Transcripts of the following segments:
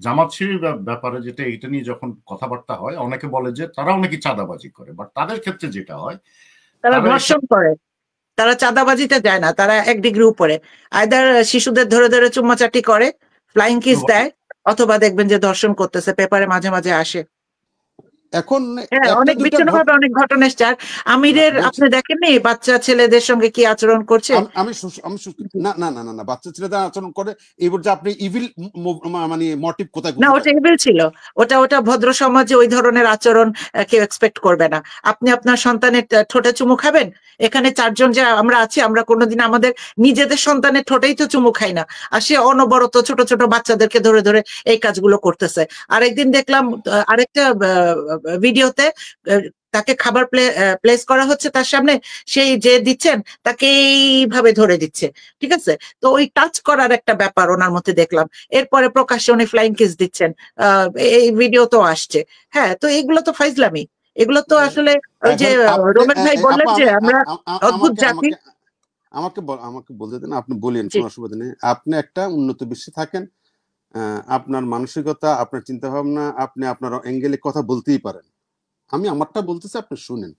জামাত শিবির ব্যাপারে যেটা, এটা নিয়ে যখন কথাবার্তা হয় অনেকে বলে যে তারাও নাকি চাঁদাবাজি করে, বাট তাদের ক্ষেত্রে যেটা হয় তারা ধর্ষণ করে, তারা চাঁদাবাজিতে যায় না, তারা 1 ডিগ্রি উপরে আইদার শিশুদের ধরে ধরে চুম্মাচাটি করে, ফ্লাইং কিস দেয়, অথবা দেখবেন যে ধর্ষণ করতেছে, পেপারে মাঝে মাঝে আসে। এখন হ্যাঁ, অনেক বিচ্ছিন্নভাবে অনেক ঘটনা এসছে। আর আমিরের আপনি দেখেননি বাচ্চা ছেলেদের সঙ্গে কি আচরণ করছে? আমি না না না না না বাচ্চা ছেলেদের আচরণ করে, এবার যে আপনি ইভিল মানে মোটিভ কোথায়? না, ওটা ইভিল ছিল, ওটা ভদ্র সমাজে ওই ধরনের আচরণ কেউ এক্সপেক্ট করবে না। আপনি আপনার সন্তানের ঠোঁটে চুমু খাবেন? এখানে 4 জন যে আমরা আছি, আমরা কোনোদিন আমাদের নিজেদের সন্তানের ঠোঁটেই তো চুমু খাই না, আর সে অনবরত ছোট ছোট বাচ্চাদেরকে ধরে ধরে এই কাজগুলো করতেছে। আরেকদিন দেখলাম আরেকটা ভিডিওতে তাকে খাবার প্লেস করা হচ্ছে তার সামনে, সেই যে দিচ্ছেন তাকে এইভাবে ধরে দিচ্ছে, ঠিক আছে? তো ওই টাচ করার একটা ব্যাপার ওনার মধ্যে দেখলাম। এরপরে প্রকাশ্যে উনি ফ্লাইং কিস দিচ্ছেন, এই ভিডিও তো আসছে। হ্যাঁ, তো এগুলো তো ফাইজলামি, এগুলো তো আসলে ওই যে রোমান ভাই বললেন যে আমরা অদ্ভুত জাতি। আমাকে বলতে দেন, আপনি বলেন, কোনো অসুবিধা নেই। আপনি একটা উন্নত বিশ্বে থাকেন, আপনার মানসিকতা, আপনার চিন্তা ভাবনা, আপনি আপনার অ্যাঙ্গেলে কথা বলতেই পারেন। আমি আমারটা বলতেছি, আপনি শুনেন।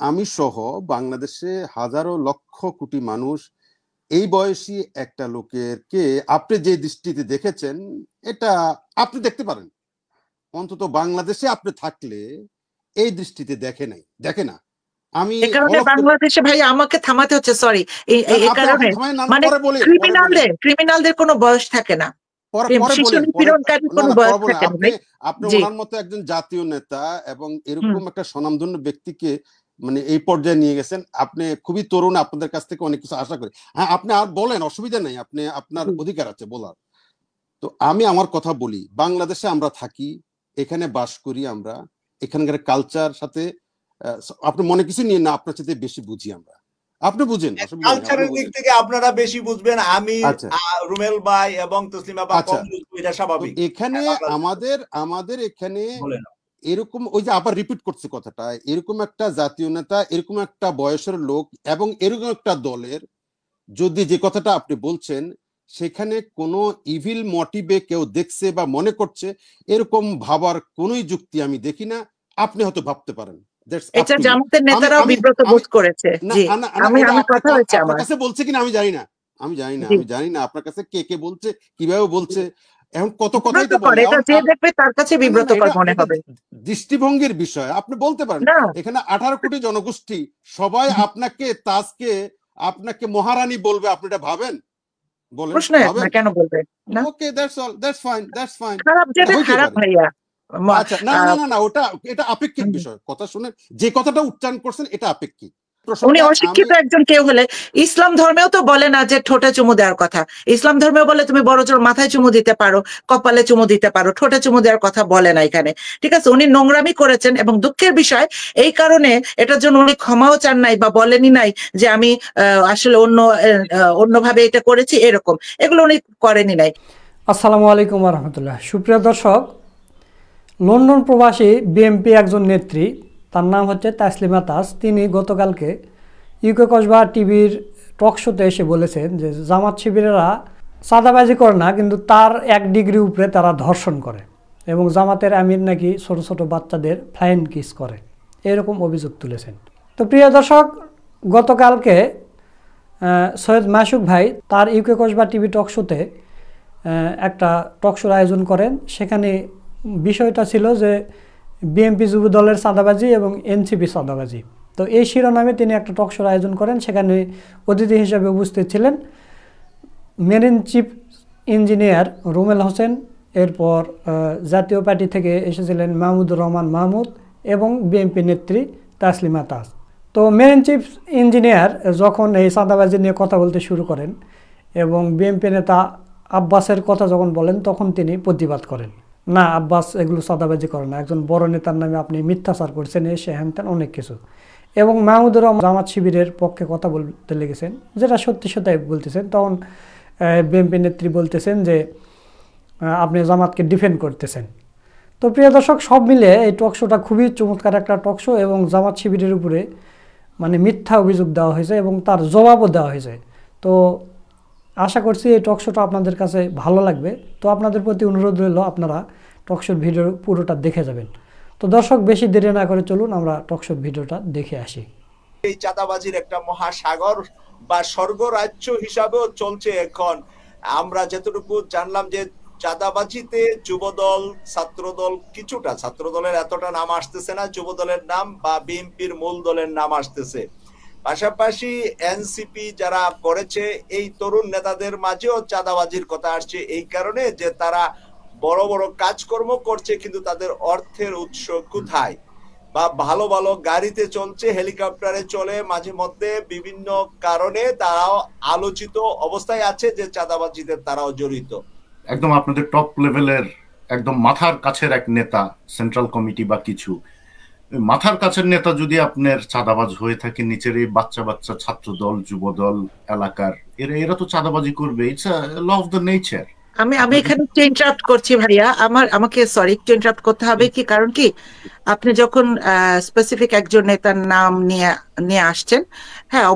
আমি সহ বাংলাদেশে হাজারো লক্ষ কোটি মানুষ এই বয়সী একটা লোকেরকে আপনি যে দৃষ্টিতে দেখেছেন, এটা আপনি দেখতে পারেন। অন্তত বাংলাদেশে আপনি থাকলে এই দৃষ্টিতে দেখে না। আমি বাংলাদেশে ভাই আমাকে থামাতে হচ্ছে, সরি, এই কারণে মানে ক্রিমিনালদের কোনো বয়স থাকে না, আপনি ওনার মতো একজন জাতীয় নেতা এবং এরকম একটা স্বনামধন্য ব্যক্তিকে মানে এই পর্যায়ে নিয়ে গেছেন। আপনি খুবই তরুণ, আপনাদের কাছ থেকে অনেক কিছু আশা করি। হ্যাঁ, আপনি আর বলেন, অসুবিধা নেই, আপনি আপনার অধিকার আছে বলার। তো আমি আমার কথা বলি, বাংলাদেশে আমরা থাকি, এখানে বাস করি, আমরা এখানকার কালচার সাথে আপনি মনে কিছু নিয়ে না, আপনার সাথে বেশি বুঝি আমরা, আপনি বুঝেন কালচারের দিক থেকে আপনারা বেশি বুঝবেন, আমি রুমেল ভাই এবং তসলিমা আপা কম বুঝবো, এটা স্বাভাবিক। এখানে আমাদের এখানে এরকম, ওই যে আবার রিপিট করছে কথাটা, এরকম একটা জাতীয় নেতা, এরকম একটা বয়সের লোক এবং এরকম একটা দলের যদি যে কথাটা আপনি বলছেন সেখানে কোনো ইভিল মোটিভে কেউ দেখছে বা মনে করছে, এরকম ভাবার কোনোই যুক্তি আমি দেখি না। আপনি হয়তো ভাবতে পারেন, এটা জামাতের নেতারাও বিব্রত বোধ করেছে। জি, আমি কথা হচ্ছে আমার কাছে বলছে কিনা আমি জানি না, আমি জানি না আপনার কাছে কে বলছে, কিভাবে বলছে, এখন কত কথাই তো বলে, এটা যে দেখবে তার কাছে বিব্রতকর মনে হবে। দৃষ্টিভঙ্গির বিষয় আপনি বলতে পারেন। এখানে 18 কোটি জনগোষ্ঠী সবাই আপনাকে মহারানী বলবে, আপনি এটা ভাবেন? বলেন, কেন বলবে না? ওকে, দ্যাটস ফাইন। খারাপ যেটা খারাপ ভাইয়া। আচ্ছা, না, এটা আপেক্ষিক বিষয়। কথা শুনেন, যে কথাটা উচ্চারণ করছেন এটা আপেক্ষিক। উনি অশিক্ষিত একজন কেউ হলে, ইসলাম ধর্মেও তো বলে না যে ঠোঁটে চুমু দেওয়ার কথা। ইসলাম ধর্মেও বলে তুমি বড় জোর মাথায় চুমু দিতে পারো, কপালে চুমু দিতে পারো, ঠোঁটে চুমু দেওয়ার কথা বলে না এখানে, ঠিক আছে? উনি নোংরামি করেছেন এবং দুঃখের বিষয় এই কারণে এটার জন্য উনি ক্ষমাও চান নাই বা বলেনি নাই যে আমি আসলে অন্যভাবে এটা করেছি, এরকম এগুলো উনি করেনি নাই। আসসালামু আলাইকুম ওয়া রাহমাতুল্লাহ। সুপ্রিয় দর্শক, লন্ডন প্রবাসী বিএনপি একজন নেত্রী, তার নাম হচ্ছে তাসলিমা তাজ। তিনি গতকালকে ইউকে কসবা টিভির টক শোতে এসে বলেছেন যে জামাত শিবিরেরা চাঁদাবাজি করে না, কিন্তু তার 1 ডিগ্রি উপরে তারা ধর্ষণ করে এবং জামাতের আমির নাকি ছোট ছোট বাচ্চাদের ফ্লাইং কিস করে, এরকম অভিযোগ তুলেছেন। তো প্রিয় দর্শক, গতকালকে সৈয়দ মাসুক ভাই তার ইউকে কসবা টিভি টক শোতে একটা টক শোর আয়োজন করেন। সেখানে বিষয়টা ছিল যে বিএনপি যুব দলের চাঁদাবাজি এবং এনসিপি চাঁদাবাজি। তো এই শিরোনামে তিনি একটা টক শোর আয়োজন করেন। সেখানে অতিথি হিসেবে উপস্থিত ছিলেন মেরিন চিফ ইঞ্জিনিয়ার রুমেল হোসেন, এরপর জাতীয় পার্টি থেকে এসেছিলেন মাহমুদুর রহমান মাহমুদ এবং বিএনপি নেত্রী তাসলিমা তাজ। তো মেরিন চিফ ইঞ্জিনিয়ার যখন এই চাঁদাবাজি নিয়ে কথা বলতে শুরু করেন এবং বিএনপি নেতা আব্বাসের কথা যখন বলেন, তখন তিনি প্রতিবাদ করেন, না আব্বাস এগুলো চাঁদাবাজি করে না, একজন বড় নেতার নামে আপনি মিথ্যাচার করছেন, এসে হ্যান ত্যান অনেক কিছু। এবং মাহমুদুর রহমান জামাত শিবিরের পক্ষে কথা বলতে লেগেছেন, যেটা সত্যি সত্যি বলতেছেন। তখন বিএনপি নেত্রী বলতেছেন যে আপনি জামাতকে ডিফেন্ড করতেছেন। তো প্রিয় দর্শক, সব মিলে এই টক শোটা খুবই চমৎকার একটা টক শো এবং জামাত শিবিরের উপরে মানে মিথ্যা অভিযোগ দেওয়া হয়েছে এবং তার জবাবও দেওয়া হয়েছে। তো আশা করছি এই টক শোটা আপনাদের কাছে ভালো লাগবে। তো আপনাদের প্রতি অনুরোধ রইল আপনারা টক শোর ভিডিও পুরোটা দেখে যাবেন। তো দর্শক, বেশি দেরি না করে চলুন আমরা টক শোর ভিডিওটা দেখে আসি। এই চাঁদাবাজির একটা মহাসাগর বা স্বর্গরাজ্য হিসাবেও চলছে এখন। আমরা যতটুকু জানলাম যে চাঁদাবাজিতে যুবদল, ছাত্রদল, কিছুটা ছাত্রদলের এতটা নাম আসতেছে না, যুবদলের নাম বা বিএনপির মূল দলের নাম আসতেছে। পাশাপাশি এনসিপি যারা করেছে, এই তরুণ নেতাদের মাঝেও চাঁদাবাজির কথা আসছে, এই কারণে যে তারা বড় বড় কাজকর্ম করছে কিন্তু তাদের অর্থের উৎস কোথায়? বা ভালো ভালো গাড়িতে চলছে, হেলিকপ্টারে চলে, মাঝে মধ্যে বিভিন্ন কারণে তারাও আলোচিত অবস্থায় আছে যে চাঁদাবাজিতে তারাও জড়িত। একদম আপনাদের টপ লেভেলের একদম মাথার কাছের এক নেতা, সেন্ট্রাল কমিটি বা কিছু মাথার কাছের নেতা যদি আপনার চাঁদাবাজ হয়ে থাকে, নিচের এই বাচ্চা বাচ্চা ছাত্র দল, যুব দল, এলাকার এরা তো চাঁদাবাজি করবে। It's a law of the nature. আমি এখানে একটু ইন্টারাপ্ট করছি ভাইয়া, আমাকে সরি একটু ইন্টারাপ্ট করতে হবে। কি কারণ কি, আপনি যখন স্পেসিফিক একজন নেতার নাম নিয়ে আসছেন, হ্যাঁ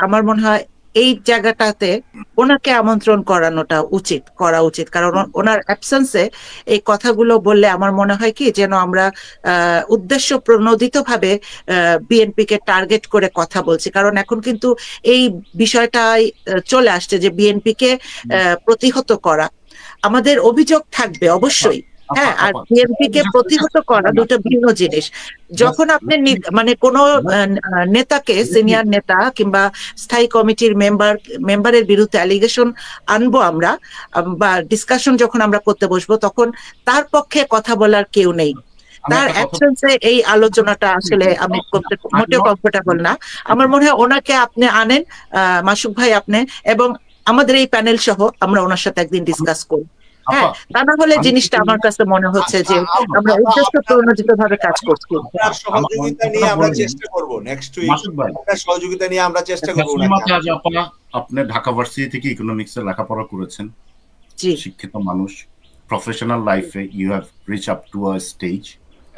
আমার মনে হয় এই জায়গাটাতে ওনাকে আমন্ত্রণ করা উচিত, কারণ ওনার অ্যাবসেন্সে এই কথাগুলো বললে আমার মনে হয় কি যেন আমরা উদ্দেশ্য প্রণোদিত ভাবে বিএনপি কে টার্গেট করে কথা বলছি। কারণ এখন কিন্তু এই বিষয়টাই চলে আসছে যে বিএনপি কে প্রতিহত করা। আমাদের অভিযোগ থাকবে অবশ্যই, হ্যাঁ, আর বিএনপি কে প্রতিহত করা দুটো ভিন্ন জিনিস। যখন আপনি মানে কোন নেতাকে, সিনিয়র নেতা কিংবা স্থায়ী কমিটির মেম্বারের বিরুদ্ধে অ্যালিগেশন আনবো আমরা, বা ডিসকাশন যখন আমরা করতে বসবো, তখন তার পক্ষে কথা বলার কেউ নেই। তার অ্যাবসেন্সে এই আলোচনাটা আসলে আমি করতে মোটেও কমফোর্টেবল না। আমার মনে হয় ওনাকে আপনি আনেন, মাসুক ভাই আপনি, এবং আমাদের এই প্যানেল সহ আমরা ওনার সাথে একদিন ডিসকাস করি। হ্যাঁ, তা না হলে জিনিসটা আমার কাছে মনে হচ্ছে যে আমরা উদ্দেশ্য প্রণোদিত ভাবে কাজ করছি। সহযোগিতা নিয়ে আমরা চেষ্টা করব নেক্সট উইক, সহযোগিতা নিয়ে আমরা চেষ্টা করব। আপনি ঢাকা ভার্সিটি থেকে ইকোনমিক্সে লেখাপড়া করেছেন, শিক্ষিত মানুষ, প্রফেশনাল লাইফে you have reach up to a stage,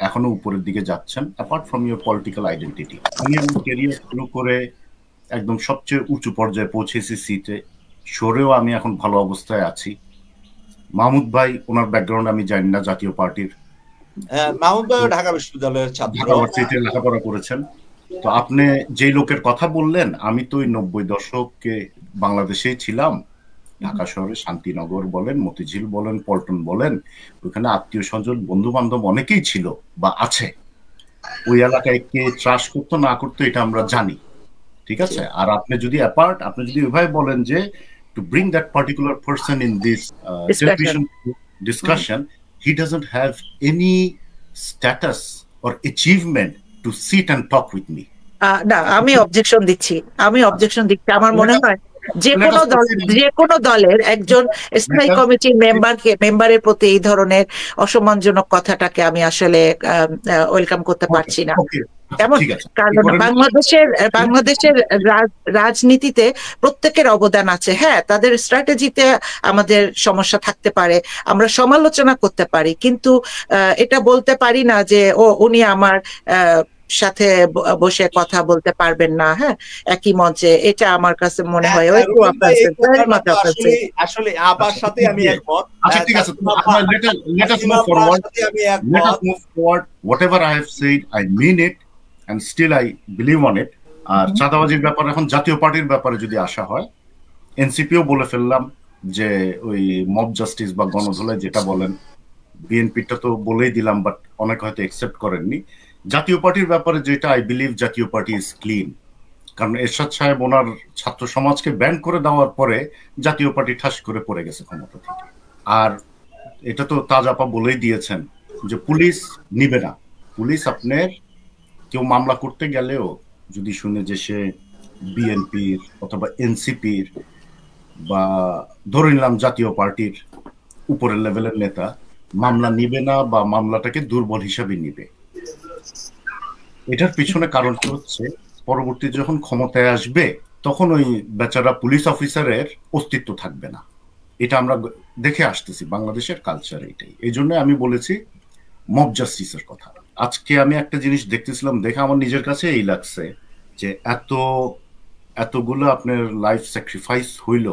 এখনো উপরের দিকে যাচ্ছেন apart from your political identity. আমি আমার ক্যারিয়ার শুরু করে একদম সবচেয়ে উঁচু পর্যায়ে পৌঁছেছি সিটে, সরেও আমি এখন ভালো অবস্থায় আছি। মাহমুদ ভাই, ওনার ব্যাকগ্রাউন্ড আমি জানি না, জাতীয় পার্টির, মাহমুদ ভাই ঢাকা বিশ্ববিদ্যালয়ের ছাত্র, ঢাকা ভার্সিটিতে লেখাপড়া করেছেন। তো আপনি যে লোকের কথা বললেন, আমি তো ওই 90 দশকে বাংলাদেশেই ছিলাম। ঢাকা শহরে শান্তিনগর বলেন, মতিঝিল বলেন, পল্টন বলেন, ওইখানে আত্মীয় স্বজন, বন্ধু বান্ধব অনেকেই ছিল বা আছে। ওই এলাকায় কে চাষ করতো না করতো এটা আমরা জানি, ঠিক আছে। আর আপনি যদি ওইভাবে বলেন যে to bring that particular person in this television discussion, he doesn't have any status or achievement to sit and talk with me. না, আমি অবজেকশন দিচ্ছি। আমার মনে হয় যে কোনো দলের একজন স্থায়ী কমিটির মেম্বারের প্রতি এই ধরনের অসম্মানজনক কথাটাকে আমি আসলে ওয়েলকাম করতে পারছি না। কেমন? কারণ বাংলাদেশের রাজনীতিতে প্রত্যেকের অবদান আছে। হ্যাঁ, তাদের স্ট্র্যাটেজিতে আমাদের সমস্যা থাকতে পারে, আমরা সমালোচনা করতে পারি, কিন্তু এটা বলতে পারি না যে উনি আমার সাথে বসে কথা বলতে পারবেন না, হ্যাঁ, একই মঞ্চে। এটা আমার কাছে মনে হয় আসলে আবার সাথে আমি একমত। আচ্ছা, ঠিক আছে, let us move forward. Whatever I have said, I mean it and still I believe on it. আর চাঁদাবাজির ব্যাপারে, এখন জাতীয় পার্টির ব্যাপারে যদি আসা হয়, এনসিপিও বলে ফেললাম যে ওই মব জাস্টিস বা গণধোলাই যেটা বলেন, বিএনপিটা তো বলেই দিলাম, বাট অনেকে হয়তো একসেপ্ট করেননি। জাতীয় পার্টির ব্যাপারে যেটা, আই বিলিভ জাতীয় পার্টি ইজ ক্লিন, কারণ এরশাদ সাহেব ওনার ছাত্র সমাজকে ব্যান করে দেওয়ার পরে জাতীয় পার্টি ঠাস করে পড়ে গেছে ক্ষমতা থেকে। আর এটা তো তাজাপা বলেই দিয়েছেন যে পুলিশ নিবে না। পুলিশ আপনার কেউ মামলা করতে গেলেও যদি শুনে যে সে বিএনপির অথবা এনসিপির বা ধরে নিলাম জাতীয় পার্টির উপরের লেভেলের নেতা, মামলা নিবে না বা মামলাটাকে দুর্বল হিসাবে নিবে। এটার পিছনে কারণটা হচ্ছে পরবর্তী যখন ক্ষমতায় আসবে তখন ওই বেচারা পুলিশ অফিসারের অস্তিত্ব থাকবে না। এটা আমরা দেখে আসতেছি, বাংলাদেশের কালচার এটাই। এই জন্য আমি বলেছি মব জাস্টিসের কথা। আজকে আমি একটা জিনিস দেখতেছিলাম, দেখে আমার নিজের কাছে এই লাগছে যে এতগুলো আপনার লাইফ স্যাক্রিফাইস হইল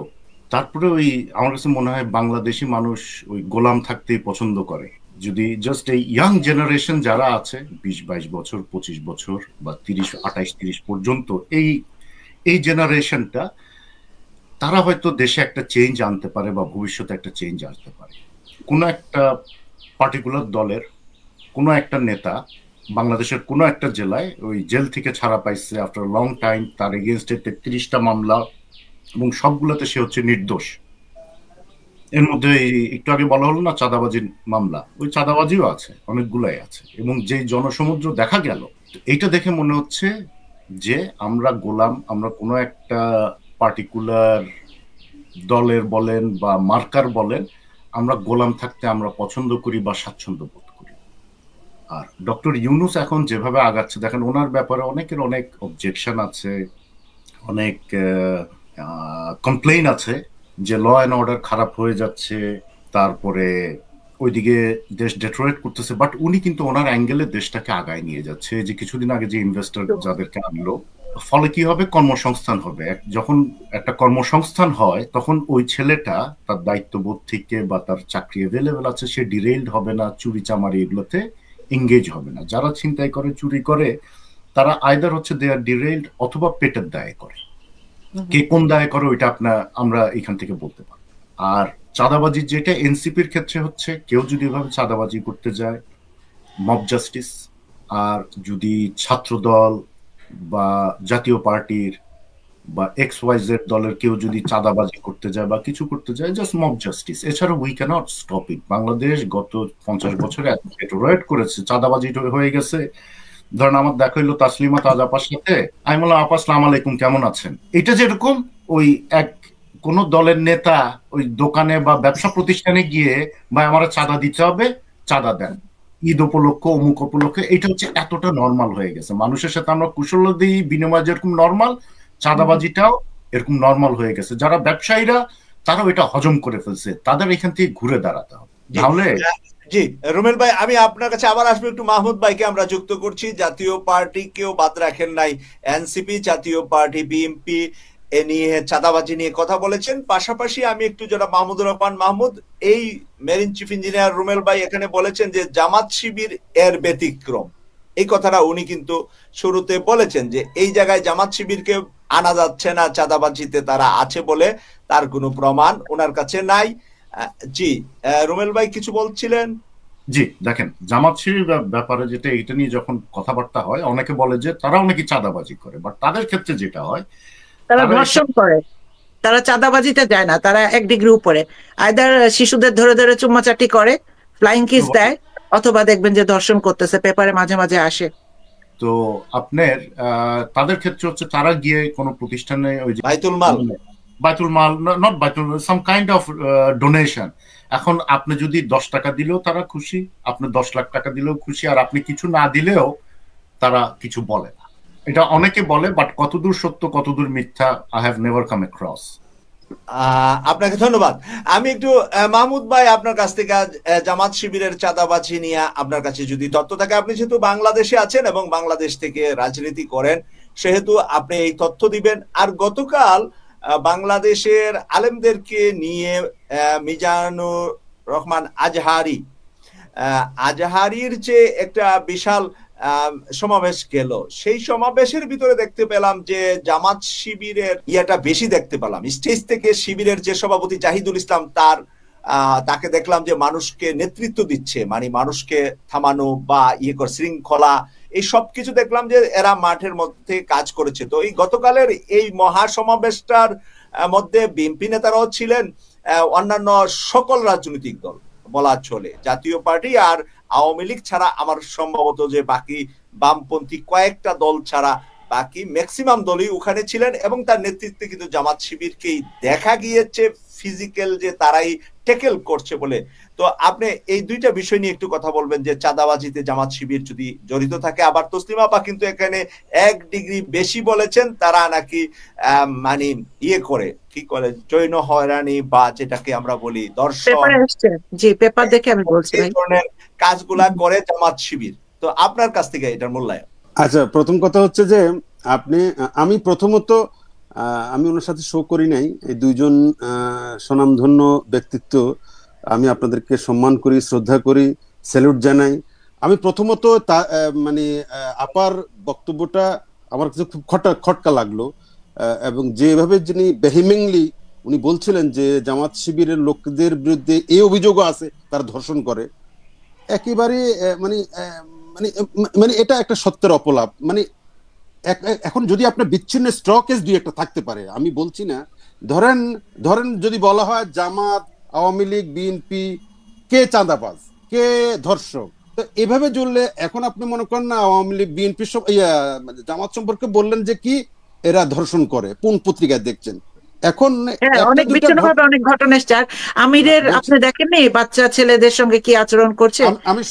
তারপরে ওই আমার কাছে মনে হয় বাংলাদেশি মানুষ ওই গোলাম থাকতেই পছন্দ করে। যদি জাস্ট এই ইয়াং জেনারেশন যারা আছে 20-22 বছর 25 বছর বা 28-30 পর্যন্ত এই জেনারেশনটা, তারা হয়তো দেশে একটা চেঞ্জ আনতে পারে বা ভবিষ্যতে একটা চেঞ্জ আসতে পারে। কোনো একটা পার্টিকুলার দলের কোনো একটা নেতা বাংলাদেশের কোনো একটা জেলায় ওই জেল থেকে ছাড়া পাইছে আফটার লং টাইম, তার এগেনস্টে 33টা মামলা এবং সবগুলোতে সে হচ্ছে নির্দোষ। এর মধ্যে একটু আগে বলা হলো না চাঁদাবাজির মামলা, ওই চাঁদাবাজিও আছে, অনেকগুলাই আছে, এবং যে জনসমুদ্র দেখা গেল, এইটা দেখে মনে হচ্ছে যে আমরা গোলাম, আমরা কোনো একটা পার্টিকুলার দলের বলেন বা মার্কার বলেন, আমরা গোলাম থাকতে আমরা পছন্দ করি বা স্বাচ্ছন্দ্য বোধ করি। আর ডক্টর ইউনূস এখন যেভাবে আগাচ্ছে, দেখেন ওনার ব্যাপারে অনেকের অনেক অবজেকশন আছে, অনেক কমপ্লেইন আছে যে ল অ্যান্ড অর্ডার খারাপ হয়ে যাচ্ছে, তারপরে ওইদিকে দেশ ডেট্রয়েট করতেছে, বাট উনি কিন্তু ওনার অ্যাঙ্গেলে দেশটাকে আগায় নিয়ে যাচ্ছে। যে কিছুদিন আগে যে ইনভেস্টর যাদেরকে আনলো, ফলে কি হবে, কর্মসংস্থান হবে। যখন একটা কর্মসংস্থান হয় তখন ওই ছেলেটা তার দায়িত্ববোধ থেকে বা তার চাকরি অ্যাভেলেবেল আছে, সে ডিরেইলড হবে না, চুরি চামারি এগুলোতে এঙ্গেজ হবে না। যারা ছিনতাই করে, চুরি করে, তারা আইদার হচ্ছে দে আর ডিরেইলড অথবা পেটের দায়ে করে। কে কোন দায়ে করে ওইটা আমরা এখান থেকে বলতে পারি। আর চাঁদাবাজি যেটা এনসিপির ক্ষেত্রে হচ্ছে, কেউ যদি এভাবে চাঁদাবাজি করতে যায়, মব জাস্টিস। আর যদি ছাত্রদল বা জাতীয় পার্টির বা XYZ দলের কেউ যদি চাঁদাবাজি করতে যায় বা কিছু করতে যায়, জাস্ট মব জাস্টিস। এছাড়া we cannot stop it. Bangladesh গত 50 বছরে এট করেছে, চাঁদাবাজি হয়ে গেছে। ধরেন আমার দেখা হইলো তাসলিমা তাজ আপার সাথে, আমি বললাম আপা আসসালামু আলাইকুম, কেমন আছেন। এটা যেরকম ওই কোন দলের নেতা ওই দোকানে বা ব্যবসা প্রতিষ্ঠানে গিয়ে ভাই আমার চাঁদা দিতে হবে, চাঁদা দেন, ঈদ উপলক্ষ অমুক উপলক্ষে, এটা হচ্ছে এতটা নর্মাল হয়ে গেছে। মানুষের সাথে আমরা কুশল দিই, বিনিময় যেরকম নর্মাল, চাঁদাবাজিটাও এরকম নর্মাল হয়ে গেছে। যারা ব্যবসায়ীরা তারাও এটা হজম করে ফেলছে, তাদের এখান থেকে ঘুরে দাঁড়াতে হবে। তাহলে জি রুমেল ভাই, আমি আপনার কাছে আবার আসবো। একটু মাহমুদ ভাইকে আমরা যুক্ত করছি। জাতীয় পার্টি কেউ বাদ রাখেন নাই, এনসিপি, জাতীয় পার্টি, বিএনপি এ নিয়ে চাঁদাবাজি নিয়ে কথা বলেছেন। পাশাপাশি আমি একটু যারা মাহমুদুর রহমান মাহমুদ, এই মেরিন চিফ ইঞ্জিনিয়ার রুমেল ভাই এখানে বলেছেন যে জামাত শিবির এর ব্যতিক্রম। এই কথাটা উনি কিন্তু শুরুতে বলেছেন যে এই জায়গায় জামাত শিবিরকে আনা যাচ্ছে না চাঁদাবাজিতে, তারা আছে বলে তার কোনো প্রমাণ ওনার কাছে নাই। জি রুমেল ভাই কিছু বলছিলেন? জি দেখেন, জামাত শিবির ব্যাপারে যেটা, এটা নিয়ে যখন কথাবার্তা হয়, অনেকে বলে যে তারাও নাকি চাঁদাবাজি করে, বাট তাদের ক্ষেত্রে যেটা হয়, তারা ধর্ষণ করে, তারা চাঁদাবাজিতে যায় না, তারা 1 ডিগ্রি উপরে। আইদার শিশুদের ধরে ধরে চুম্মাচাটি করে, ফ্লাইং কিস দেয়, অথবা দেখবেন যে ধর্ষণ করতেছে, পেপারে মাঝে মাঝে আসে। তো আপনার তাদের ক্ষেত্রে হচ্ছে তারা গিয়ে কোনো প্রতিষ্ঠানে ওই যে বাইতুল মাল, নট বাইতুল, সাম কাইন্ড অফ ডোনেশন। এখন আপনি যদি 10 টাকা দিলেও তারা খুশি, আপনি 10 লাখ টাকা দিলেও খুশি, আর আপনি কিছু না দিলেও তারা কিছু বলে না। এটা অনেকে বলে, বাট কতদূর সত্য কতদূর মিথ্যা, I have never come across. আপনাকে ধন্যবাদ। আমি একটু মাহমুদ ভাই আপনার কাছ থেকে জামাত শিবিরের চাঁদাবাজি নিয়ে আপনার কাছে যদি তথ্য থাকে, আপনি যেহেতু বাংলাদেশে আছেন এবং বাংলাদেশ থেকে রাজনীতি করেন, সেহেতু আপনি এই তথ্য দিবেন। আর গতকাল বাংলাদেশের আলেমদেরকে নিয়ে মিজানুর রহমান আজহারির যে একটা বিশাল সমাবেশ গেল, সেই সমাবেশের ভিতরে দেখতে পেলাম যে জামাত শিবিরের ইয়েটা বেশি দেখতে পেলাম। স্টেজ থেকে শিবিরের যে সভাপতি জাহিদুল ইসলাম, তাকে দেখলাম যে মানুষকে নেতৃত্ব দিচ্ছে, মানে মানুষকে থামানো বা শৃঙ্খলা, এই সব কিছু দেখলাম যে এরা মাঠের মধ্যে কাজ করেছে। তো এই গতকালের এই মহা সমাবেশটার মধ্যে বিএনপি নেতারাও ছিলেন, অন্যান্য সকল রাজনৈতিক দল বলা চলে, জাতীয় পার্টি আর আওয়ামী লীগ ছাড়া আমার সম্ভবত যে বাকি বামপন্থী কয়েকটা দল ছাড়া বাকি ম্যাক্সিমাম দলই ওখানে ছিলেন, এবং তার নেতৃত্বে কিন্তু জামাত শিবিরকেই দেখা গিয়েছে ফিজিক্যাল যে তারাই ট্যাকেল করছে বলে। তো আপনি এই দুইটা বিষয় নিয়ে একটু কথা বলবেন, যে চাঁদাবাজিতে জামাত শিবির যদি জড়িত থাকে। আবার তসলিমা আপা কিন্তু এখানে 1 ডিগ্রি বেশি বলেছেন, তারা নাকি মানে করে কি করে জৈন হয়রানি বা যেটাকে আমরা বলি দর্শন, জি পেপার দেখে আমি বলছি এই ধরনের কাজগুলা করে জামাত শিবির। তো আপনার কাছ থেকে এটার মূল্যায়ন। আচ্ছা, প্রথম কথা হচ্ছে যে আমি প্রথমত আমি ওনার সাথে শো করি নাই। এই দুইজন স্বনামধন্য ব্যক্তিত্ব, আমি আপনাদেরকে সম্মান করি, শ্রদ্ধা করি, স্যালুট জানাই। আমি প্রথমত মানে আপার বক্তব্যটা আমার কাছে খুব খটকা লাগলো, এবং যেভাবে যিনি ভেহিমেন্টলি উনি বলছিলেন যে জামাত শিবিরের লোকদের বিরুদ্ধে এই অভিযোগও আছে তারা ধর্ষণ করে, একেবারে মানে মানে মানে এটা একটা সত্যের অপলাপ। মানে এখন যদি আপনার বিচ্ছিন্ন স্ট্রকেজ দুই একটা থাকতে পারে, আমি বলছি না, ধরেন ধরেন যদি বলা হয় জামাত, আওয়ামী লীগ, বিএনপি কে চাঁদাবাজ, কে ধর্ষক, তো এভাবে চললে এখন আপনি মনে করেন না আওয়ামী লীগ বিএনপি জামাত সম্পর্কে বললেন যে কি এরা ধর্ষণ করে, কোন পত্রিকায় দেখছেন? এখন অনেক বিচ্ছিন্নভাবে অনেক ঘটনা এসছে। আর আমিরের আপনি দেখেননি বাচ্চা ছেলেদের সঙ্গে কি আচরণ করছে? আমি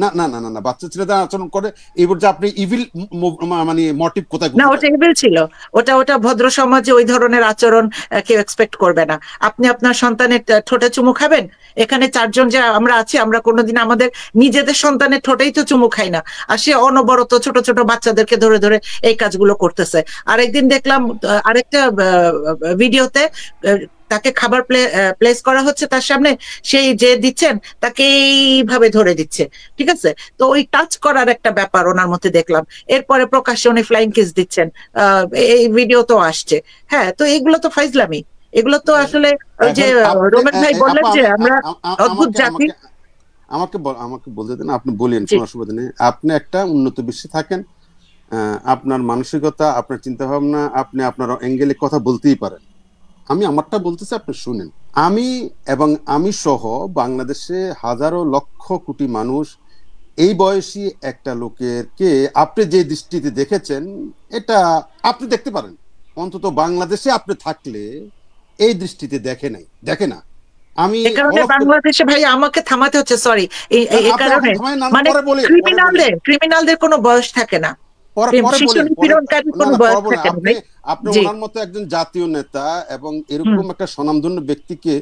না না না না বাচ্চা ছেলেদের আচরণ করে, এবার যে আপনি ইভিল মানে মোটিভ কোথায়? না, ওটা ইভিল ছিল, ওটা ভদ্র সমাজে ওই ধরনের আচরণ কেউ এক্সপেক্ট করবে না। আপনি আপনার সন্তানের ঠোঁটে চুমু খাবেন? এখানে চারজন যে আমরা আছি, আমরা কোনোদিন আমাদের নিজেদের সন্তানের ঠোঁটেই তো চুমু খাই না, আর সে অনবরত ছোট ছোট বাচ্চাদেরকে ধরে ধরে এই কাজগুলো করতেছে। আরেকদিন দেখলাম আরেকটা ভিডিওতে তাকে খাবার প্লেস করা হচ্ছে তার সামনে, সেই যে দিচ্ছেন তাকে এইভাবে ধরে দিচ্ছে, ঠিক আছে? তো ওই টাচ করার একটা ব্যাপার ওনার মধ্যে দেখলাম। এরপরে প্রকাশ্যে উনি ফ্লাইং কিস দিচ্ছেন, এই ভিডিও তো আসছে। হ্যাঁ, তো এগুলো তো ফাইজলামি, এগুলো তো আসলে ওই যে রোমেন ভাই বললেন যে আমরা অদ্ভুত জাতি। আমাকে বলতে দেন, আপনি বলেন, কোনো অসুবিধা নেই। আপনি একটা উন্নত বিশ্বে থাকেন, আপনার মানসিকতা, আপনার চিন্তা ভাবনা, আপনি আপনার অ্যাঙ্গেলে কথা বলতেই পারেন। আমি আমারটা বলতেছি, আপনি শুনেন। আমি সহ বাংলাদেশে হাজারো লক্ষ কোটি মানুষ এই বয়সী একটা লোকেরকে আপনি যে দৃষ্টিতে দেখেছেন, এটা আপনি দেখতে পারেন। অন্তত বাংলাদেশে আপনি থাকলে এই দৃষ্টিতে দেখে না। আমি এই কারণে বাংলাদেশে ভাই আমাকে থামাতে হচ্ছে, সরি, এই কারণে মানে ক্রিমিনালদের কোনো বয়স থাকে না, আপনি ওনার মতো একজন জাতীয় নেতা এবং এরকম একটা স্বনামধন্য ব্যক্তিকে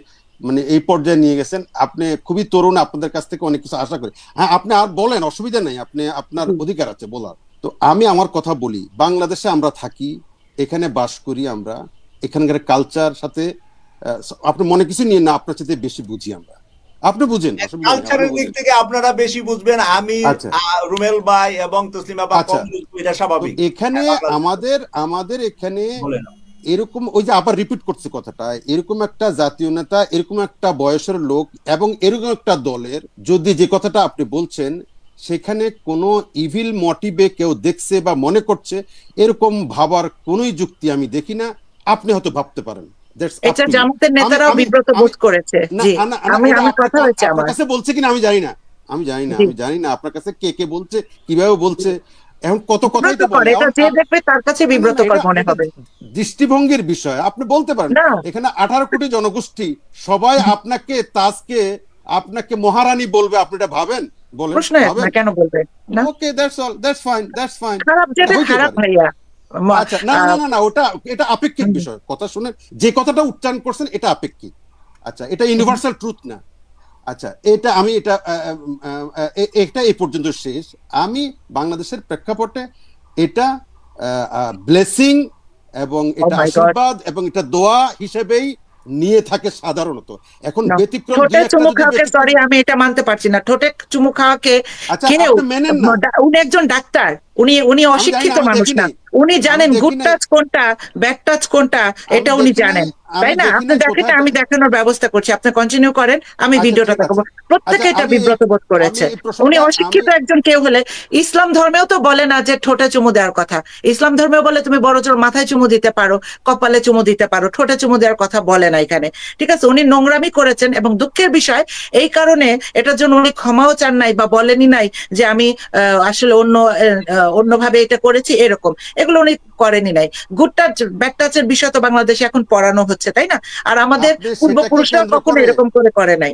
মানে এই পর্যায়ে নিয়ে গেছেন। আপনি খুবই তরুণ, আপনাদের কাছ থেকে অনেক কিছু আশা করি। হ্যাঁ, আপনি আর বলেন, অসুবিধা নেই, আপনি আপনার অধিকার আছে বলার। তো আমি আমার কথা বলি, বাংলাদেশে আমরা থাকি, এখানে বাস করি, আমরা এখানকার কালচার সাথে আপনি মনে কিছু নিয়ে না, আপনার সাথে বেশি বুঝি আমরা, আপনি বুঝেন। কালচারের দিক থেকে আপনারা বেশি বুঝবেন, আমি রুমেল ভাই এবং তসলিমা বা কম বুঝবো, এটা স্বাভাবিক। এখানে আমাদের এখানে এরকম, ওই যে আবার রিপিট করছে কথাটা, এরকম একটা জাতীয় নেতা, এরকম একটা বয়সের লোক এবং এরকম একটা দলের যদি যে কথাটা আপনি বলছেন সেখানে কোনো ইভিল মোটিভে কেউ দেখছে বা মনে করছে, এরকম ভাবার কোনোই যুক্তি আমি দেখি না। আপনি হয়তো ভাবতে পারেন, এটা জামাতের নেতারাও বিব্রত বোধ করেছে। জি, আমি কথা হচ্ছে আমার কাছে বলছে কিনা আমি জানি না, আমি জানি না আপনার কাছে কে বলছে, কিভাবে বলছে, এখন কত কথাই তো বলে, এটা যে দেখবে তার কাছে বিব্রতকর মনে হবে। দৃষ্টিভঙ্গির বিষয় আপনি বলতে পারেন। এখানে 18 কোটি জনগোষ্ঠী সবাই আপনাকে মহারানী বলবে, আপনি এটা ভাবেন? বলেন, কেন বলবে না? ওকে, দ্যাটস ফাইন। খারাপ যেটা খারাপ ভাইয়া। আচ্ছা, না, এটা আপেক্ষিক বিষয়। কথা শুনেন, যে কথাটা উচ্চারণ করছেন এটা আপেক্ষিক। আচ্ছা, এটা ইউনিভার্সাল ট্রুথ না। আচ্ছা, এটা এই পর্যন্ত শেষ। আমি বাংলাদেশের প্রেক্ষাপটে এটা ব্লেসিং এবং এটা আশীর্বাদ এবং এটা দোয়া হিসেবেই নিয়ে থাকে সাধারণত। এখন ব্যতিক্রম, সরি আমি এটা মানতে পারছি না, ঠোঁটে চুমু খাওয়াকে উনি একজন ডাক্তার, উনি অশিক্ষিত মানুষ না, উনি জানেন গুড টাচ কোনটা, ব্যাড টাচ কোনটা, এটা উনি জানেন, তাই না? আপনি দেখেন, আমি দেখানোর ব্যবস্থা করছি, আপনি কন্টিনিউ করেন, আমি ভিডিওটা দেখাবো। প্রত্যেকে এটা বিব্রত বোধ করেছে। উনি অশিক্ষিত একজন কেউ হলে, ইসলাম ধর্মেও তো বলে না যে ঠোঁটে চুমু দেওয়ার কথা। ইসলাম ধর্মেও বলে তুমি বড় জোর মাথায় চুমু দিতে পারো, কপালে চুমু দিতে পারো, ঠোঁটে চুমু দেওয়ার কথা বলে না এখানে, ঠিক আছে? উনি নোংরামি করেছেন এবং দুঃখের বিষয় এই কারণে এটার জন্য উনি ক্ষমাও চান নাই বা বলেনি নাই যে আমি আসলে অন্যভাবে এটা করেছি, এরকম এগুলো উনি করেনি নাই। গুড টাচ ব্যাড টাচের বিষয় তো বাংলাদেশে এখন পড়ানো হচ্ছে, তাই না? আর আমাদের পূর্বপুরুষরা কখনো এরকম করে নাই।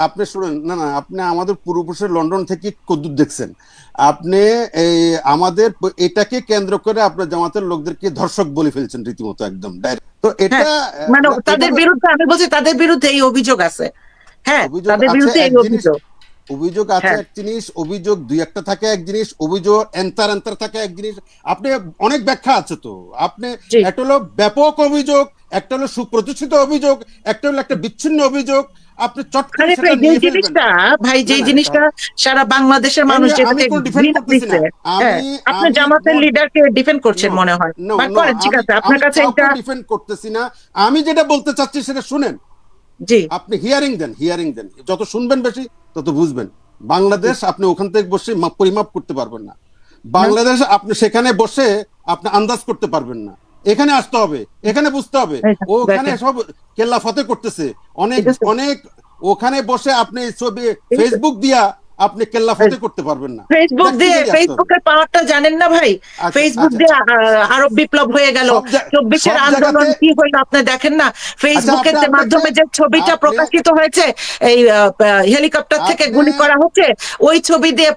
আপনি শুনেন, না, আপনি আমাদের পূর্বপুরুষের লন্ডন থেকে কদ্দুর দেখছেন, আপনি আমাদের এটাকে কেন্দ্র করে আপনার জামাতের লোকদেরকে ধর্ষক বলে ফেলছেন রীতিমতো, একদম ডাইরেক্ট। তো এটা মানে তাদের বিরুদ্ধে, আমি বলছি তাদের বিরুদ্ধে এই অভিযোগ আছে। হ্যাঁ, তাদের বিরুদ্ধে এই অভিযোগ। অভিযোগ আছে এক জিনিস, অভিযোগ দুই একটা থাকে এক জিনিস, অভিযোগ এন্তার থাকে এক জিনিস। আপনি অনেক ব্যাখ্যা আছে তো, আপনি একটা হলো ব্যাপক অভিযোগ, একটা হলো সুপ্রতিষ্ঠিত অভিযোগ, একটা হলো একটা বিচ্ছিন্ন অভিযোগ। আপনি চট করে সেটা নিয়ে ফেলবেন ভাই, যে জিনিসটা সারা বাংলাদেশের মানুষ যেটাকে আপনি জামাতের লিডারকে ডিফেন্ড করছেন মনে হয়, ঠিক আছে আপনার কাছে এটা ডিফেন্ড করতেছি না। আমি যেটা বলতে চাচ্ছি সেটা শুনেন। জি, আপনি হিয়ারিং দেন, যত শুনবেন বেশি তত বুঝবেন। বাংলাদেশ আপনি ওখান থেকে বসে পরিমাপ করতে পারবেন না, বাংলাদেশ আপনি সেখানে বসে আপনি আন্দাজ করতে পারবেন না। এখানে আসতে হবে, এখানে বুঝতে হবে। ওখানে সব কেল্লা ফতে করতেছে অনেক অনেক, ওখানে বসে আপনি ছবি ফেসবুক দিয়া আপনি কেল্লা ফতে করতে পারবেন না। ফেসবুকের পাওয়ারটা জানেন না ভাই, ফেসবুক দিয়ে আরব বিপ্লব হয়ে গেল, 24-এর আন্দোলন কি হইলো আপনি দেখেন না। ফেসবুকের মাধ্যমে যে ছবিটা প্রকাশিত হয়েছে, এই হেলিকপ্টার থেকে গুলি করা হচ্ছে, ওই ছবি দিয়ে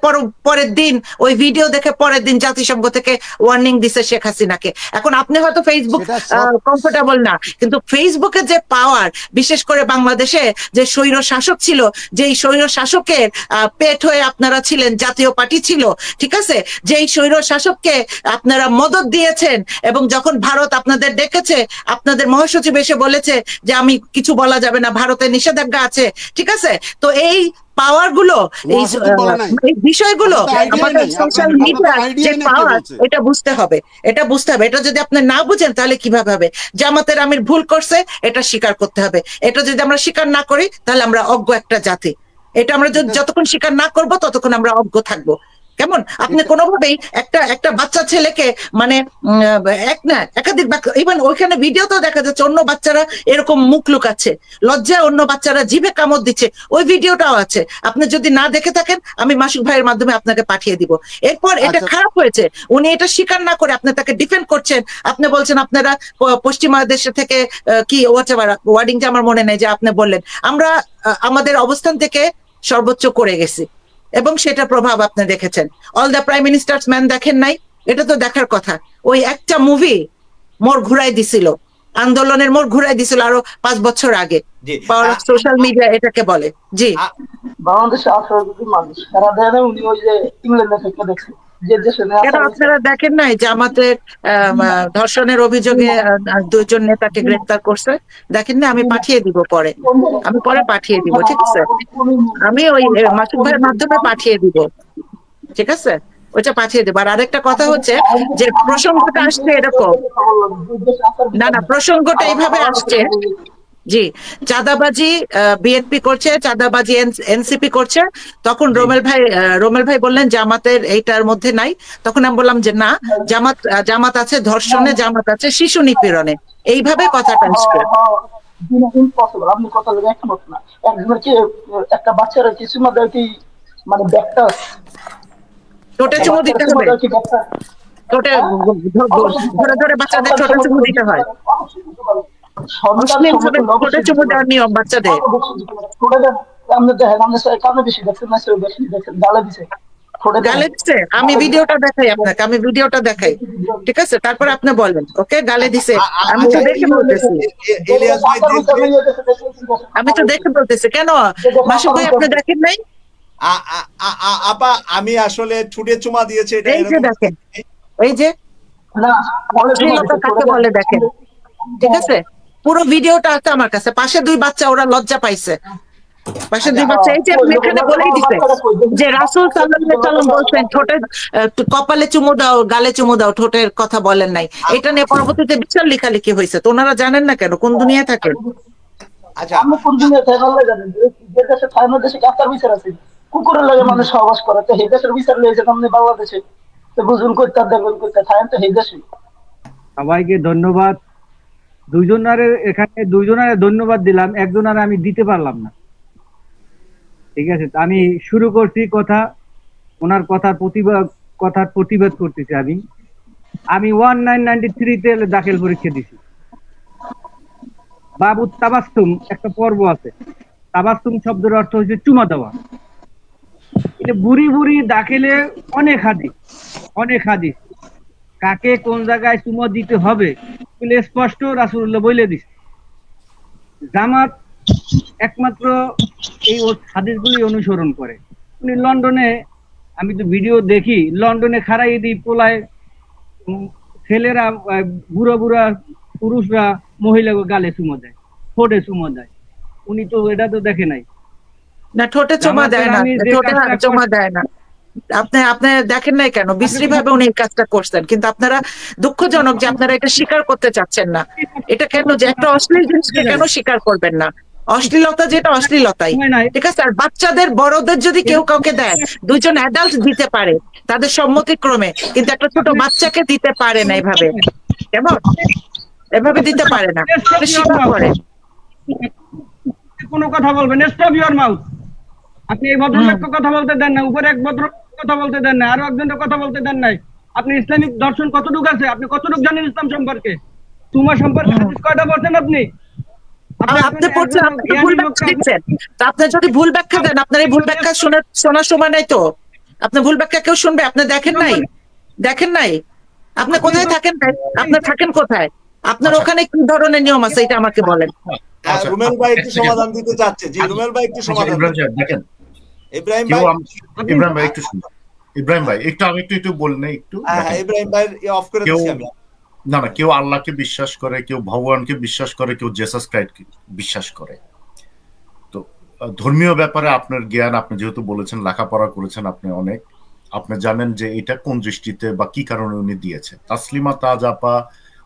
পরের দিন ওই ভিডিও দেখে পরের দিন জাতিসংঘ থেকে ওয়ার্নিং দিছে শেখ হাসিনাকে। এখন আপনি হয়তো ফেসবুক কমফোর্টেবল না, কিন্তু ফেসবুকের যে পাওয়ার, বিশেষ করে বাংলাদেশে যে স্বৈর শাসক ছিল, যেই স্বৈর শাসকের পেট হয়ে আপনারা ছিলেন, জাতীয় পার্টি ছিল, ঠিক আছে, যেই স্বৈর শাসককে আপনারা মদত দিয়েছেন, এবং যখন ভারত আপনাদের ডেকেছে, আপনাদের মহাসচিব এসে বলেছে যে আমি কিছু বলা যাবে না, ভারতের নিষেধাজ্ঞা আছে, ঠিক আছে। তো এই পাওয়ার গুলো, এই বিষয়গুলো আমাদের সোশ্যাল মিডিয়ার যে পাওয়ার, এটা বুঝতে হবে। এটা যদি আপনি না বুঝেন তাহলে কিভাবে হবে? জামাতের আমির ভুল করছে, এটা স্বীকার করতে হবে। এটা যদি আমরা স্বীকার না করি তাহলে আমরা অজ্ঞ একটা জাতি। এটা আমরা যতক্ষণ স্বীকার না করব ততক্ষণ আমরা অজ্ঞ থাকবো। কেমন? আপনি কোনোভাবেই একটা বাচ্চা ছেলেকে, মানে একাধিক, ইভেন ওইখানে ভিডিওতেও দেখা যাচ্ছে অন্য বাচ্চারা এরকম মুখ লুকাচ্ছে, লজ্জায় অন্য বাচ্চারা জিভে কামড় দিচ্ছে, ওই ভিডিওটাও আছে। আপনি যদি না দেখে থাকেন, আমি মাসুক ভাইয়ের মাধ্যমে আপনাকে পাঠিয়ে দিব। এরপর এটা খারাপ হয়েছে, উনি এটা স্বীকার না করে আপনি তাকে ডিফেন্ড করছেন। আপনি বলছেন আপনারা পশ্চিমা দেশে থেকে কি ওয়ার্ডিংটা আমার মনে নেই, যে আপনি বললেন আমরা আমাদের অবস্থান থেকে সর্বোচ্চ করে গেছি, এবং সেটা প্রভাব আপনি দেখেছেন। All the prime ministers man দেখেন নাই? এটা তো দেখার কথা। ওই একটা মুভি মোড় ঘুরাই দিছিল, আন্দোলনের মোড় ঘুরাই দিছিল আরো 5 বছর আগে। পাওয়ার অফ সোশ্যাল মিডিয়া এটাকে বলে। জি, বাংলাদেশে 18 কোটি মানুষ, তারা দেখেন উনি ওই যে ইংল্যান্ডে থেকে দেখছে। আপনারা দেখেন নাই জামাতের ধর্ষণের অভিযোগে 2 নেতাকে গ্রেফতার করছে? দেখেন না? আমি পাঠিয়ে দিব পরে, পাঠিয়ে দিব, ঠিক আছে? আমি ওই মাসুক ভাইয়ের মাধ্যমে পাঠিয়ে দিব, ঠিক আছে? ওইটা পাঠিয়ে দেবো। আর আরেকটা কথা হচ্ছে যে প্রসঙ্গটা আসছে এরকম, না প্রসঙ্গটা এইভাবে আসছে, জি, চাঁদাবাজি বিএনপি করছে, চাঁদাবাজি এনসিপি করছে। তখন রোমেল ভাই বললেন জামাতের এইটার মধ্যে নাই। তখন আমি বললাম যে না, জামাত আছে ধর্ষণে, জামাত আছে শিশু নিপীড়নে, এইভাবে কথাটা আসছে। আপনি কথা বলে একমত না? একটা বাচ্চারা কিছু মধ্যে কি মানে ব্যাগটা ছোটে চুমু দিতে হবে, ছোটে ধরে ধরে বাচ্চাদের ছোট চুমু দিতে হয়। আমি ভিডিওটা দেখাই আপনাকে, ঠিক আছে? তারপরে আপনি বলবেন। ওকে, গালে দিছে, আমি তো দেখে বলতেছি। কেন মাসুক ভাই আপনি দেখেন নাই? আপা আমি আসলে ঠুটে চুমা দিয়েছে, এই যে দেখেন, এই যে কাকে বলে দেখেন, ঠিক আছে? পুরো ভিডিওটা আছে আমার কাছে। পাশে 2 বাচ্চা, ওরা লজ্জা পাইছে, পাশে 2 বাচ্চা। এই যে এখানে বলেই দিছে যে রাসূল সাল্লাল্লাহু আলাইহি ওয়াসাল্লাম বলছেন ঠোঁটে কপালে চুমু দাও, গালে চুমু দাও, ঠোঁটের কথা বলেন নাই। এটা নিয়ে পরবর্তীতে বিশাল লেখালেখি হয়েছে। তো ওনারা জানেন না কেন? কোন দুনিয়ায় থাকেন? আচ্ছা, আপনি কোন দুনিয়ায় থাকেন জানেন? যে দেশে থাইল্যান্ড দেশে কাতার বিচার আছে, কুকুরের লাগে মানুষ সহবাস করে, তো এই দেশের বিচার লইছে আপনি বাংলাদেশে, তো বুঝুন কইতা দেখবেন কইতা থাইল্যান্ড তো এই দেশে। সবাইকে ধন্যবাদ। এখানে দুইজনের ধন্যবাদ দিলাম, একজনের আমি দিতে পারলাম না, ঠিক আছে? আমি শুরু করছি কথা, ওনার কথার প্রতিবাদ করতেছি। আমি 1993-তে দাখিল পরীক্ষা দিছি। বাবু তাবাস্তুম একটা পর্ব আছে, তাবাস্তুম শব্দের অর্থ হচ্ছে চুমা দেওয়া। এটা বুড়ি বুড়ি দাখিলে অনেক হাদিস কাকে কোন জায়গায় চুমা দিতে হবে স্পষ্ট রাসূলুল্লাহ বলে দিছে। জামাত একমাত্র এই হাদিসগুলি অনুসরণ করে। উনি লন্ডনে, আমি তো ভিডিও দেখি, লন্ডনে খাড়াই দিই পোলায় ছেলেরা, বুড়া বুড়া পুরুষরা মহিলাকে গালে চুমো দেয়, ঠোঁটে চুমো দেয়। উনি তো এটা তো দেখে নাই। না, ঠোঁটে চুমা দেয় না, ঠোঁটে চুমা দেয় না। আপনি দেখেন নাই কেন? বিশ্রী ভাবে উনি এই কাজটা করছেন, কিন্তু আপনারা দুঃখজনক যে আপনারা এটা স্বীকার করতে চাচ্ছেন না। এটা কেন যে একটা অশ্লীল জিনিসকে কেন স্বীকার করবেন না? অশ্লীলতা যেটা অশ্লীলতাই, ঠিক আছে। আর বাচ্চাদের, বড়দের যদি কেউ কাউকে দেয়, দুইজন অ্যাডাল্ট দিতে পারে তাদের সম্মতিক্রমে, কিন্তু একটা ছোট বাচ্চাকে দিতে পারে না এভাবে, কেমন এভাবে দিতে পারে না, স্বীকার করে। কোনো কথা বলবেন, স্টপ ইওর মাউথ। আপনি এই ভদ্রলোককে কথা বলতে দেন না, উপরে এক ভদ্রলোক কথা বলতে দেন না, আরো একজনকে কথা বলতে দেন নাই। আপনি ইসলামিক দর্শন কতটুকু আছে? আপনি কতটুকু জানেন ইসলাম সম্পর্কে? তোমার সম্পর্কে হাদিস কয়টা পড়ছেন আপনি? আপনি পড়ছেন, আপনি ভুল ব্যাখ্যা দিচ্ছেন। আপনি যদি ভুল ব্যাখ্যা দেন, আপনার এই ভুল ব্যাখ্যা শোনার সময় নাই তো। আপনি ভুল ব্যাখ্যা কেউ শুনবে? আপনি দেখেন নাই, দেখেন নাই? আপনি কোথায় থাকেন? আপনার থাকেন কোথায়? আপনার ওখানে কি ধরনের নিয়ম আছে এটা আমাকে বলেন। রুমেল ভাই একটু সমাধান দিতে চাচ্ছে। জি, রুমেল ভাই একটু সমাধান দেখেন। ইব্রাহিম ভাই একটু শুনুন। ইব্রাহিম ভাই একটু, আমি একটু বলনে একটু। হ্যাঁ, ইব্রাহিম ভাই অফ করে দিচ্ছি আমি। না না, কেউ আল্লাহকে বিশ্বাস করে, কেউ ভগবানকে বিশ্বাস করে, কেউ জেসাস ক্রাইস্টকে বিশ্বাস করে। তো ধর্মীয় ব্যাপারে আপনার জ্ঞান, আপনি যেহেতু বলেছেন লেখাপড়া করেছেন আপনি অনেক, আপনি জানেন যে এটা কোন দৃষ্টিতে বা কি কারণে উনি দিয়েছে। তাসলিমা তাজ আপা,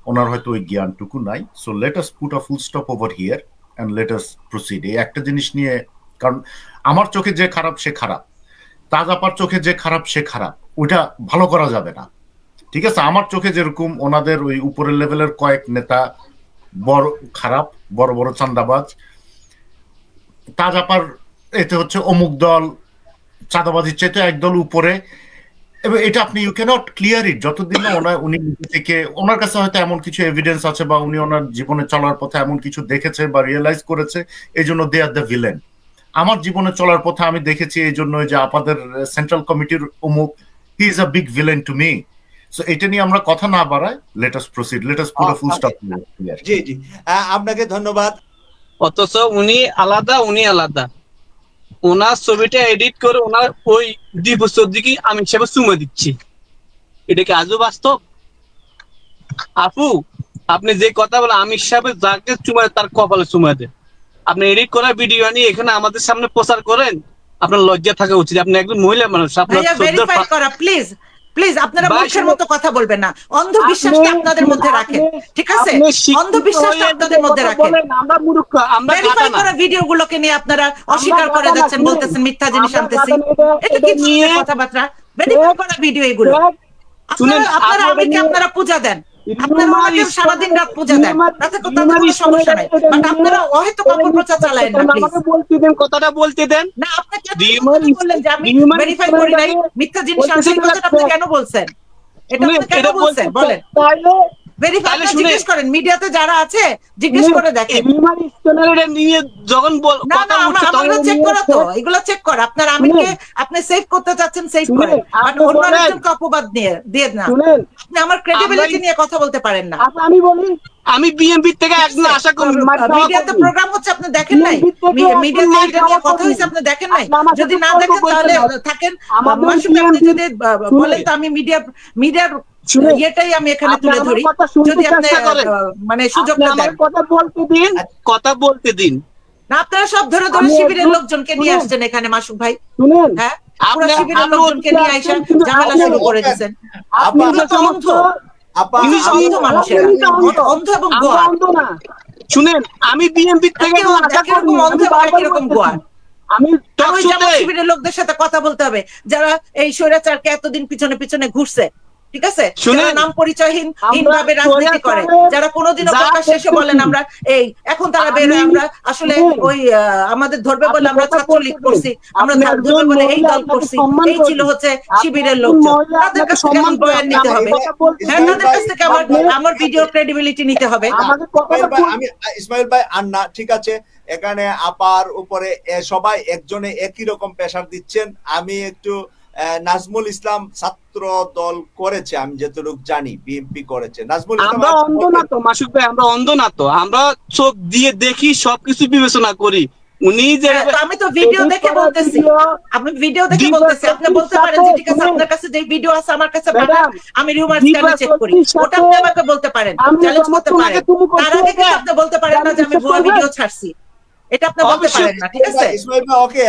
ওনার হয়তো ওই জ্ঞানটুকু নাই। So let us put a full stop over here and let us proceed. এই একটা জিনিস নিয়ে, কারণ আমার চোখে যে খারাপ সে খারাপ, তাজ আপার চোখে যে খারাপ সে খারাপ, ওইটা ভালো করা যাবে না, ঠিক আছে। আমার চোখে যেরকম ওনাদের ওই উপরের লেভেলের কয়েক নেতা বড় খারাপ, বড় বড় চাঁদাবাজ, তাজ আপার এতে হচ্ছে অমুক দল চাঁদাবাজির চাইতে একদল উপরে। এবং এটা আপনি ইউ ক্যানট ক্লিয়ার ইট যতদিন না উনি থেকে, ওনার কাছে হয়তো এমন কিছু এভিডেন্স আছে বা উনি ওনার জীবনে চলার পথে এমন কিছু দেখেছে বা রিয়েলাইজ করেছে, এই জন্য দে আর দ্য ভিলেন। আমার জীবনে চলার পথে আমি দেখেছি এই জন্য যে আপনাদের সেন্ট্রাল কমিটির অমুক, he is a big villain to me. So এটা নিয়ে আমরা কথা না বাড়াই, let us proceed, let us put a full stop. জি জি, আপনাকে ধন্যবাদ। অথচ উনি আলাদা, উনি আলাদা। ওনার ছবিটা এডিট করে ওনার ওই দিবসের দিকে আমি হিসেবে চুমে দিচ্ছি, এটা কি আজও বাস্তব? আপু, আপনি যে কথা বলে আমি হিসাবে যাকে চুমায় তার কপালে চুমা দেন। আপনি এডিট করা ভিডিও নিয়ে এখানে আমাদের সামনে প্রচার করেন, আপনার লজ্জা থাকা উচিত। আপনি একজন মহিলা মানুষ, আপনার ভেরিফাই করা প্লিজ, প্লিজ আপনারা মুখের মতো কথা বলবেন না। অন্ধবিশ্বাসটা আপনাদের মধ্যে রাখেন, ঠিক আছে? অন্ধবিশ্বাসটা আপনাদের মধ্যে রাখেন। আমরা মূর্খ, আমরা ভেরিফাই করা ভিডিওগুলোকে নিয়ে আপনারা অস্বীকার করে যাচ্ছেন, বলতেছেন মিথ্যা জিনিস আনতেছি। এটা কি ধরনের কথাবার্তা? ভেরিফাই করা ভিডিও এগুলো। আপনারা আমিরকে আপনারা পূজা দেন, আপনারা ওনাকে সারাদিন রাত পূজা দেন, তাতে কোনো সমস্যা নাই। বাট আপনারা অহেতুক অপপ্রচার চালায়েন না প্লিজ। বলতে দেন, কথাটা বলতে দেন। না, আপনি কেন বললেন যে আমি ভেরিফাই করি নাই, মিথ্যা জিনিস আনছি? কথাটা আপনি কেন বলছেন? এটা আপনি কেন বলছেন বলেন? ভেরিফাই জিজ্ঞেস করেন, মিডিয়াতে যারা আছে জিজ্ঞেস করে দেখেন। যখন কথা উঠছে তখন চেক করা, তো এগুলো চেক কর। আপনার আমিকে আপনি সেভ করতে চাচ্ছেন, সেভ করেন, বাট অন্য আরেকজনকে অপবাদ দিয়ে না। আপনি আমার ক্রেডিবিলিটি নিয়ে কথা বলতে পারেন না। আমি বলি, আমি বিএমপি থেকে একদম আশা করি। মিডিয়াতে প্রোগ্রাম হচ্ছে, আপনি দেখেন নাই? মিডিয়াতে এটা নিয়ে কথা হইছে, আপনি দেখেন নাই? যদি না দেখেন তাহলে থাকেন। মাসুদ, আপনি যদি বলেন তো আমি মিডিয়ার এটাই আমি এখানে তুলে ধরি, যদি আপনি মানে সুযোগটা দেন। কথা বলতে দিন না, আপনারা সব ধরে ধরে শিবিরের লোকজনকে নিয়ে আসছেন এখানে মাসুদ ভাই। হ্যাঁ, পুরো শিবিরের লোকজনকে নিয়ে আইসা ঝামেলা শুরু করে দিয়েছেন। আপনারা তো অন্ধ, অন্ধ মানুষেরা, অন্ধ এবং গোয়া। শুনেন, আমি বিএমপি থেকে কিরকম অন্ধ এবং কিরকম গোয়া। আমি শিবিরের লোকদের সাথে কথা বলতে হবে যারা এই স্বৈরাচারকে এতদিন পিছনে পিছনে ঘুরছে, ঠিক আছে? নাম পরিচয়হীন ভাবে রাজনীতি করে, যারা কোনোদিনও প্রকাশ শেষে বলেন আমরা এই, এখন তারা বের হয়ে আমরা আসলে ওই আমাদের ধরবে বলে আমরা ছাত্রলীগ করছি, আমরা ধরবে বলে এই দল করছি, এই ছিল হচ্ছে শিবিরের লোকজন। তাদের কাছ থেকে আমার বয়ান নিতে হবে, হ্যাঁ, তাদের কাছ থেকে আমার ভিডিও ক্রেডিবিলিটি নিতে হবে। আমি ইসমাইল ভাই আন্না, ঠিক আছে, এখানে আপার উপরে সবাই একজনে একই রকম প্রেসার দিচ্ছেন। আমি একটু নাজমুল ইসলাম ছাত্র দল করেছে, আমি যতটুকু জানি বিএনপি করেছে। নাজমুল ইসলাম, আমরা অন্ধ না তো মাসুদ ভাই, আমরা অন্ধ না তো, আমরা চোখ দিয়ে দেখি, সবকিছু বিবেচনা করি। উনি যে আমি তো ভিডিও দেখে বলতেছি, আমি ভিডিও দেখে বলতেছি, আপনি বলতে পারেন যে ঠিক আছে আপনার কাছে যে ভিডিও আছে আমার কাছে পাঠান, আমি রিউমার্স কেন চেক করি, ওটা আপনি আমাকে বলতে পারেন, চ্যালেঞ্জ করতে পারেন। তার আগে কিন্তু আপনি বলতে পারেন না যে আমি ভুয়া ভিডিও ছাড়ছি, এটা আপনি বলতে পারেন না, ঠিক আছে? ইসমাইল ভাই ওকে,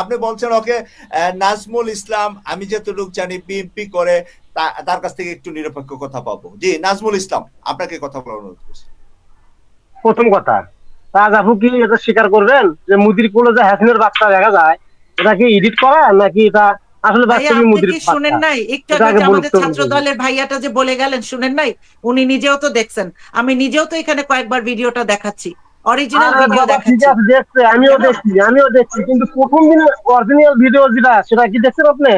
আপনি বলছেন ওকে নাজমুল ইসলাম আমি যতটুকু জানি বিএনপি করে, তার কাছ থেকে একটু নিরপেক্ষ কথা পাবো। জি নাজমুল ইসলাম, আপনাকে কথা বলার অনুরোধ করছি। প্রথম কথা, তাজাফু কি এটা স্বীকার করবেন যে মুদির কোলে যে হাসিনের বাচ্চা দেখা যায় এটা কি এডিট করা নাকি এটা আসলে বাস্তবে মুদির বাচ্চা? শুনেন নাই একটু আগে আমাদের ছাত্র দলের ভাইয়াটা যে বলে গেলেন, শুনেন নাই? উনি নিজেও তো দেখছেন, আমি নিজেও তো এখানে কয়েকবার ভিডিওটা দেখাচ্ছি, অরিজিনাল ভিডিও দেখাচ্ছি। আমিও দেখছি, কিন্তু প্রথম দিনের অরিজিনাল ভিডিও যেটা সেটা কি দেখছেন আপনি?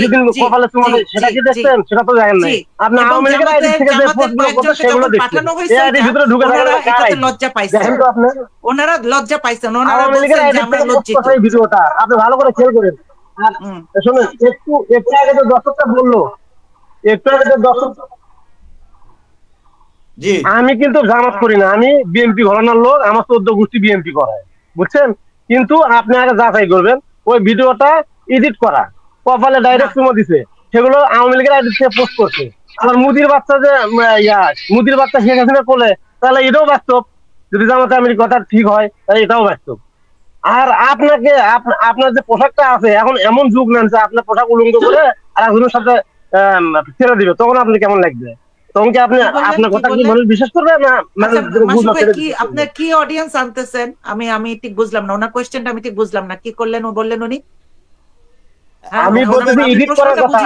যেদিন কপালে চুমা দেয় সেটা কি দেখছেন? সেটা তো দেখেন নাই আপনি। আওয়ামী লীগের আইডি থেকে যে পোস্টগুলো করতে সেগুলো দেখছেন, এই আইডির ভিতরে ঢুকে এটাতে লজ্জা পাইছেন, দেখেন তো আপনি, ওনারা লজ্জা পাইছেন, ওনারা বলছেন যে আমরা লজ্জিত। ভিডিওটা আপনি ভালো করে খেয়াল করেন। শুনুন, একটু আগে তো দর্শকটা বললো, একটু আগে তো দর্শক, আমি কিন্তু জামাত করি না, আমি বিএনপি ঘরানার লোক, আমার 14 গোষ্ঠী বিএনপি করে, বুঝছেন? কিন্তু আপনি আগে যাচাই করবেন, ওই ভিডিওটা এডিট করা, কপালে ডাইরেক্ট চুমো দিছে, সেগুলো আওয়ামী লীগের আইডি থেকে পোস্ট করছে। আর মুদির বাচ্চা যে মুদির বাচ্চা শেখ হাসিনা কোলে, তাহলে এটাও বাস্তব। যদি জামাতে আমির কথা ঠিক হয় তাহলে এটাও বাস্তব। আর আপনাকে আপনার যে পোশাকটা আছে, এখন এমন যুগ নামছে আপনার পোশাক উলঙ্গ করে আর একজনের সাথে ছেড়ে দিবে, তখন আপনি কেমন লাগবে? তখন কি আপনি আপনার কথা কি মানুষ বিশ্বাস করবে না? কি আপনার কি অডিয়েন্স আনতেছেন? আমি ঠিক বুঝলাম না, ওনার কোয়েশ্চেনটা আমি ঠিক বুঝলাম না, কি করলেন ও বললেন উনি? আমি বলতেছি এডিট করার কথা,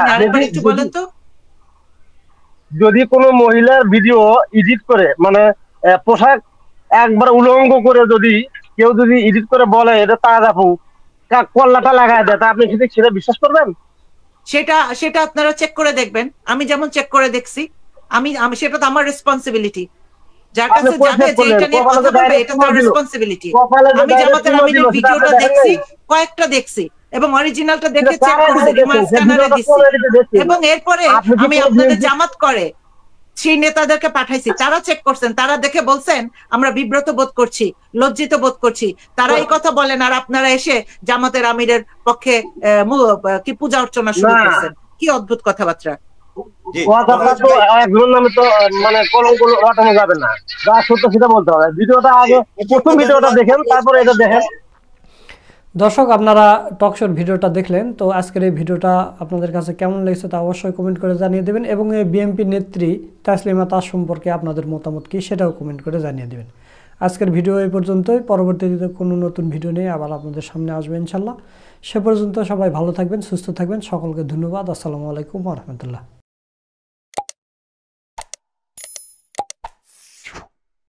যদি কোনো মহিলার ভিডিও এডিট করে, মানে পোশাক একবার উলঙ্গ করে যদি কেউ যদি এডিট করে বলে এটা তাজাফু, কল্লাটা লাগায় দেয়, তা আপনি সেটা বিশ্বাস করবেন? সেটা আপনারা চেক করে দেখবেন, আমি যেমন চেক করে দেখছি, আমি সেটা তো আমার রেসপন্সিবিলিটি, যার কাছে যাবে যে এটা নিয়ে কথা বলবে এটা তার রেসপন্সিবিলিটি। আমি জামাতের আমিরের ভিডিওটা দেখছি, কয়েকটা দেখছি, এবং অরিজিনালটা দেখে চেক করছি, রিমার্স স্ক্যানারে দিছি, এবং এরপরে আমি আপনাদের জামাত করে সেই নেতাদেরকে পাঠাইছি, তারা চেক করছেন, তারা দেখে বলছেন আমরা বিব্রত বোধ করছি, লজ্জিত বোধ করছি, তারা এই কথা বলেন, আর আপনারা এসে জামাতের আমিরের পক্ষে কি পূজা অর্চনা শুরু করছেন। কি অদ্ভুত কথাবার্তা! একজন নামে তো মানে কলঙ্ক রটানো যাবে না, যা সত্য সেটা বলতে হবে। ভিডিওটা আগে প্রথম ভিডিওটা দেখেন, তারপরে এটা দেখেন। দর্শক, আপনারা টকশোর ভিডিওটা দেখলেন, তো আজকের এই ভিডিওটা আপনাদের কাছে কেমন লেগেছে তা অবশ্যই কমেন্ট করে জানিয়ে দেবেন, এবং এই বিএনপি নেত্রী তাসলিমা তাস সম্পর্কে আপনাদের মতামত কি সেটাও কমেন্ট করে জানিয়ে দেবেন। আজকের ভিডিও এই পর্যন্তই, পরবর্তীতে কোনো নতুন ভিডিও নিয়ে আবার আপনাদের সামনে আসবে ইনশাল্লাহ। সে পর্যন্ত সবাই ভালো থাকবেন, সুস্থ থাকবেন, সকলকে ধন্যবাদ। আসসালামু আলাইকুম ওয়া রাহমাতুল্লাহ।